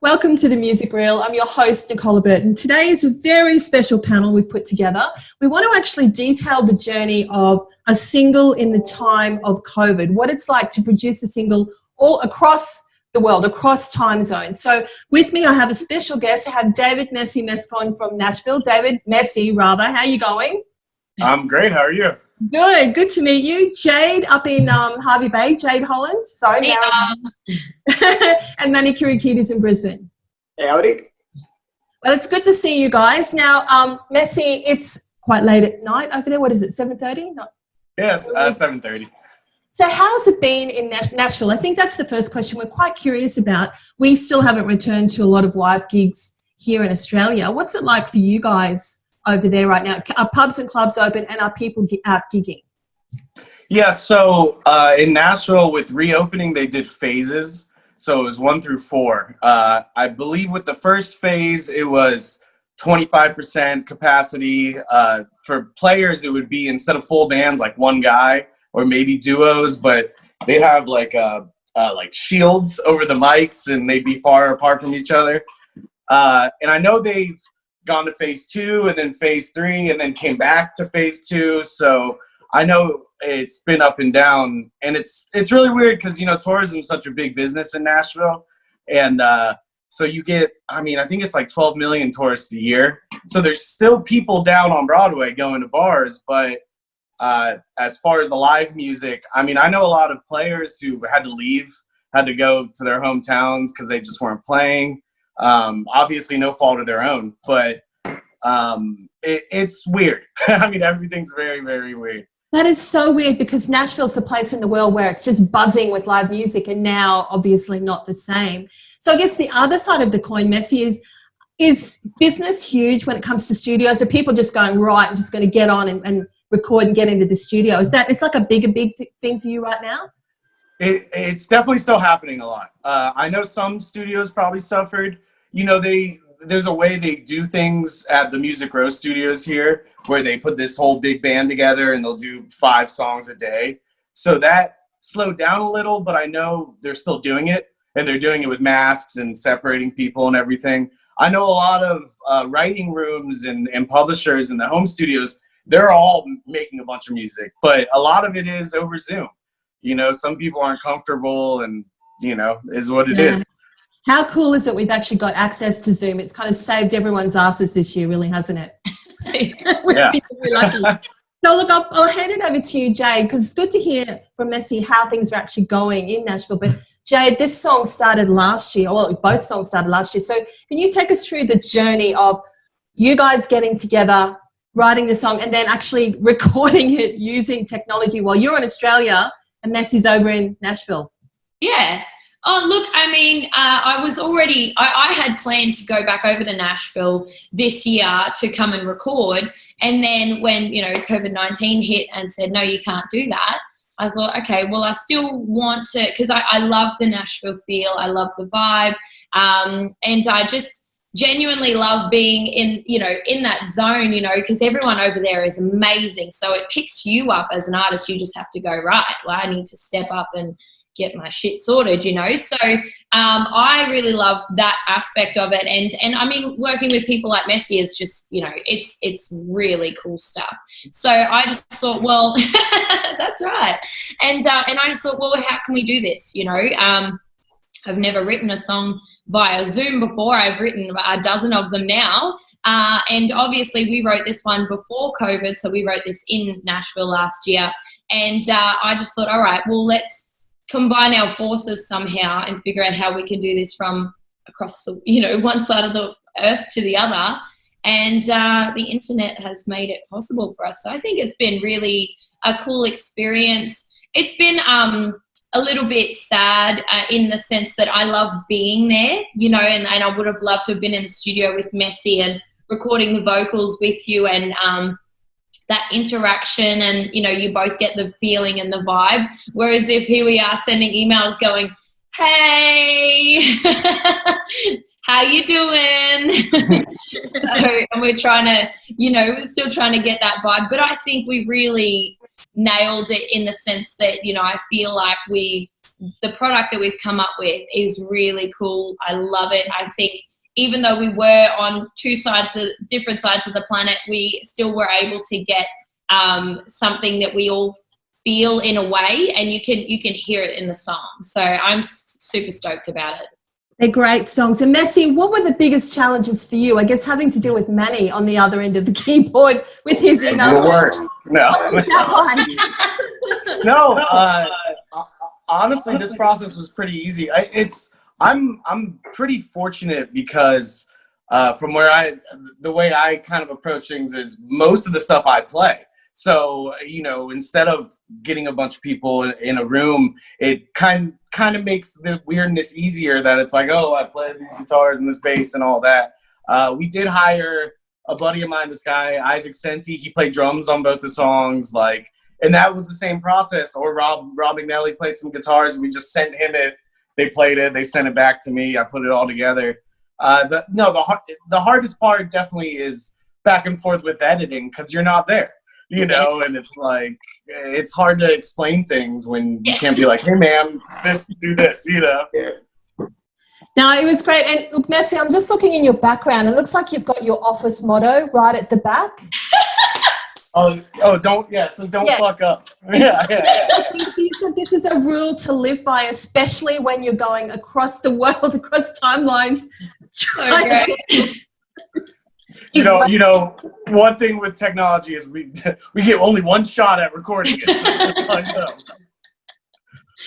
Welcome to The Music Reel. I'm your host, Nicola Burton. Today is a very special panel we've put together. We want to actually detail the journey of a single in the time of COVID, what it's like to produce a single all across the world, across time zones. So with me, I have a special guest. I have Jade and Messy Mescon from Nashville. Messy, how are you going? I'm great. How are you? Good to meet you. Jade up in Harvey Bay, Jade Holland. Sorry. Hey, and Manny Kyriakidis in Brisbane. Hey, howdy. Well, it's good to see you guys. Now, Messy, it's quite late at night over there. What is it, 7:30? Yes, 7:30. So how's it been in Nashville? I think that's the first question we're quite curious about. We still haven't returned to a lot of live gigs here in Australia. What's it like for you guys over there right now? Are pubs and clubs open and are people out gigging? Yeah, so in Nashville with reopening, they did phases. So it was 1 through 4. I believe with the first phase, it was 25% capacity. For players, it would be instead of full bands, like one guy or maybe duos, but they'd have like shields over the mics and they'd be far apart from each other. And I know they've gone to phase 2 and then phase 3 and then came back to phase 2. So I know it's been up and down, and it's really weird because, you know, tourism is such a big business in Nashville. And so you get, I think it's like 12 million tourists a year. So there's still people down on Broadway going to bars. But as far as the live music, I know a lot of players who had to leave, had to go to their hometowns because they just weren't playing. Obviously no fault of their own, but it's weird. Everything's very, very weird. That is so weird because Nashville's the place in the world where it's just buzzing with live music, and now obviously not the same. So I guess the other side of the coin, Messy, is business huge when it comes to studios? Are people just going, right, I'm just going to get on and record and get into the studio? It's like a big thing for you right now? It's definitely still happening a lot. I know some studios probably suffered. You know, there's a way they do things at the Music Row studios here where they put this whole big band together and they'll do 5 songs a day. So that slowed down a little, but I know they're still doing it, and they're doing it with masks and separating people and everything. I know a lot of writing rooms and publishers and the home studios, they're all making a bunch of music, but a lot of it is over Zoom. You know, some people aren't comfortable, and, you know, is what it is. How cool is it we've actually got access to Zoom? It's kind of saved everyone's asses this year, really, hasn't it? Yeah. Very lucky. So look, I'll hand it over to you, Jade, because it's good to hear from Messy how things are actually going in Nashville. But Jade, this song started last year, well, both songs started last year. So can you take us through the journey of you guys getting together, writing the song, and then actually recording it using technology while you're in Australia and Messy's over in Nashville? Yeah. Oh, look, I had planned to go back over to Nashville this year to come and record. And then when, you know, COVID-19 hit and said, no, you can't do that, I thought, okay, well, I still want to, because I love the Nashville feel. I love the vibe. And I just genuinely love being in that zone, you know, because everyone over there is amazing. So it picks you up as an artist. You just have to go, right, well, I need to step up and get my shit sorted, you know. So I really love that aspect of it, and working with people like Messy is just, you know, it's really cool stuff. So I just thought, well, that's right, and I just thought, well, how can we do this, you know? I've never written a song via Zoom before. I've written a dozen of them now, and obviously we wrote this one before COVID, so we wrote this in Nashville last year, and I just thought, all right, well, let's combine our forces somehow and figure out how we can do this from across the, you know, one side of the earth to the other. And the internet has made it possible for us. So I think it's been really a cool experience. It's been a little bit sad in the sense that I love being there, you know, and I would have loved to have been in the studio with Messy and recording the vocals with you, and that interaction, and, you know, you both get the feeling and the vibe. Whereas if here we are sending emails going, hey, how you doing? And we're trying to, you know, we're still trying to get that vibe. But I think we really nailed it in the sense that, you know, I feel like we the product that we've come up with is really cool. I love it. I think even though we were on different sides of the planet, we still were able to get something that we all feel in a way, and you can hear it in the song. So I'm super stoked about it. They're great songs. And Messy, what were the biggest challenges for you? I guess having to deal with Manny on the other end of the keyboard with his inner. The worst. No. Honestly, this process was pretty easy. I'm pretty fortunate because from the way I kind of approach things is most of the stuff I play. So, instead of getting a bunch of people in a room, it kind of makes the weirdness easier that it's like, oh, I play these guitars and this bass and all that. We did hire a buddy of mine, this guy, Isaac Senti. He played drums on both the songs, and that was the same process. Or Rob McNally played some guitars. We just sent him it. They played it. They sent it back to me. I put it all together. The hardest part definitely is back and forth with editing because you're not there. And it's like, it's hard to explain things when you can't be like, hey, man, do this. No, it was great. And look, Messy, I'm just looking in your background. It looks like you've got your office motto right at the back. It says don't fuck up. This is a rule to live by, especially when you're going across the world, across timelines. One thing with technology is we get only one shot at recording it.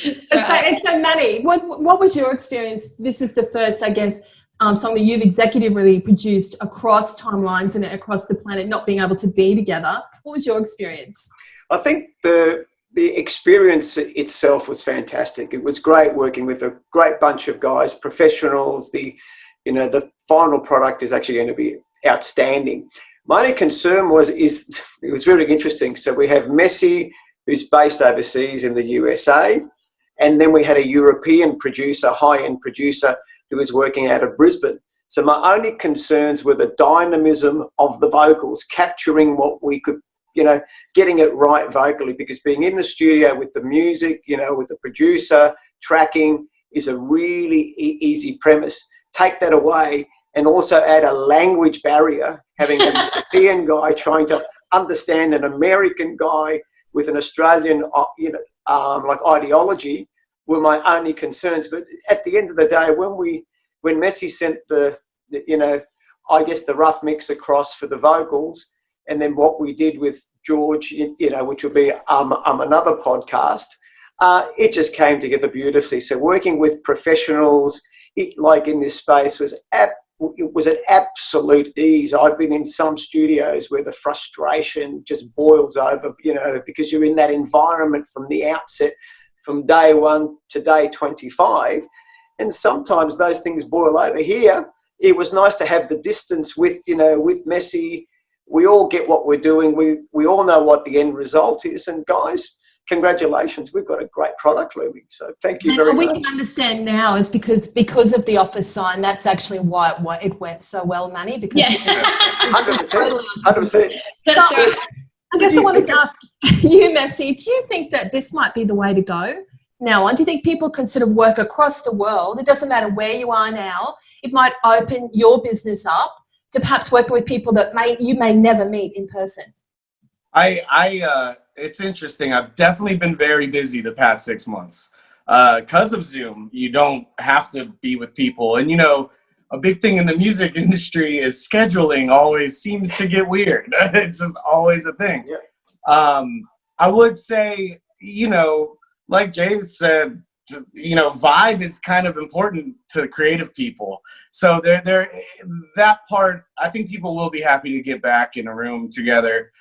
That's great. And so, Manny, what was your experience? This is the first, I guess, song that you've executively produced across timelines and across the planet, not being able to be together. What was your experience? I think the experience itself was fantastic. It was great working with a great bunch of guys, professionals. The final product is actually going to be outstanding. My only concern it was very interesting. So we have Messy, who's based overseas in the USA, and then we had a European producer, high-end producer, who was working out of Brisbane. So my only concerns were the dynamism of the vocals, capturing what we could, getting it right vocally, because being in the studio with the music, with the producer, tracking is a really easy premise. Take that away and also add a language barrier, having a European guy trying to understand an American guy with an Australian, ideology were my only concerns. But at the end of the day, when Messy sent the rough mix across for the vocals, and then what we did with George, which will be another podcast, it just came together beautifully. So working with professionals, in this space was an absolute ease. I've been in some studios where the frustration just boils over, because you're in that environment from the outset, from day 1 to day 25. And sometimes those things boil over. Here, it was nice to have the distance with Messy. We all get what we're doing. We all know what the end result is. And guys, congratulations. We've got a great product looming. So thank you very much. We can understand now is because of the office sign. That's actually why it went so well, Manny. Because 100%. That's right. I guess I wanted to ask you, Messy, do you think that this might be the way to go now on? Do you think people can sort of work across the world? It doesn't matter where you are now. It might open your business up to perhaps working with people that you may never meet in person. It's interesting. I've definitely been very busy the past 6 months. Because of Zoom, you don't have to be with people. And, a big thing in the music industry is scheduling always seems to get weird. It's just always a thing. Yeah. I would say, like Jade said, vibe is kind of important to creative people. So that part, I think people will be happy to get back in a room together.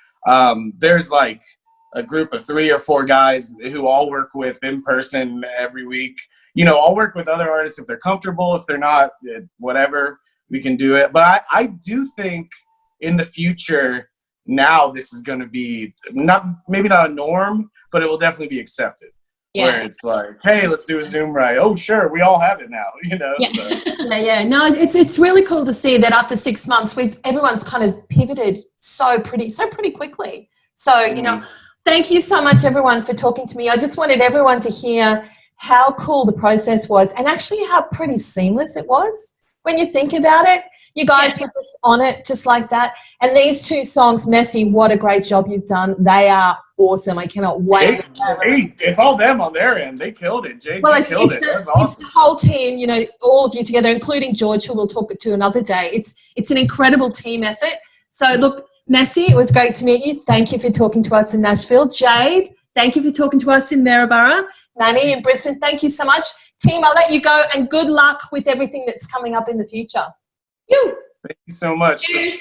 There's like a group of 3 or 4 guys who all work with in person every week. I'll work with other artists if they're comfortable. If they're not, whatever, we can do it. But I do think in the future, now this is going to be maybe not a norm, but it will definitely be accepted. Yeah. Where it's like, hey, let's do a Zoom ride. Oh, sure, we all have it now, Yeah. So. Yeah. No, it's really cool to see that after 6 months, everyone's kind of pivoted so pretty quickly. So, thank you so much, everyone, for talking to me. I just wanted everyone to hear how cool the process was and actually how pretty seamless it was when you think about it. You guys were just on it just like that. And these two songs, Messy, what a great job you've done. They are awesome. I cannot wait. It's all them on their end. They killed it. Jade killed it. That's awesome. It's the whole team, you know, all of you together, including George, who we'll talk to another day. It's an incredible team effort. So, look, Messy, it was great to meet you. Thank you for talking to us in Nashville. Jade, thank you for talking to us in Maryborough. Manny in Brisbane, thank you so much. Team, I'll let you go, and good luck with everything that's coming up in the future. Thank you so much. Cheers.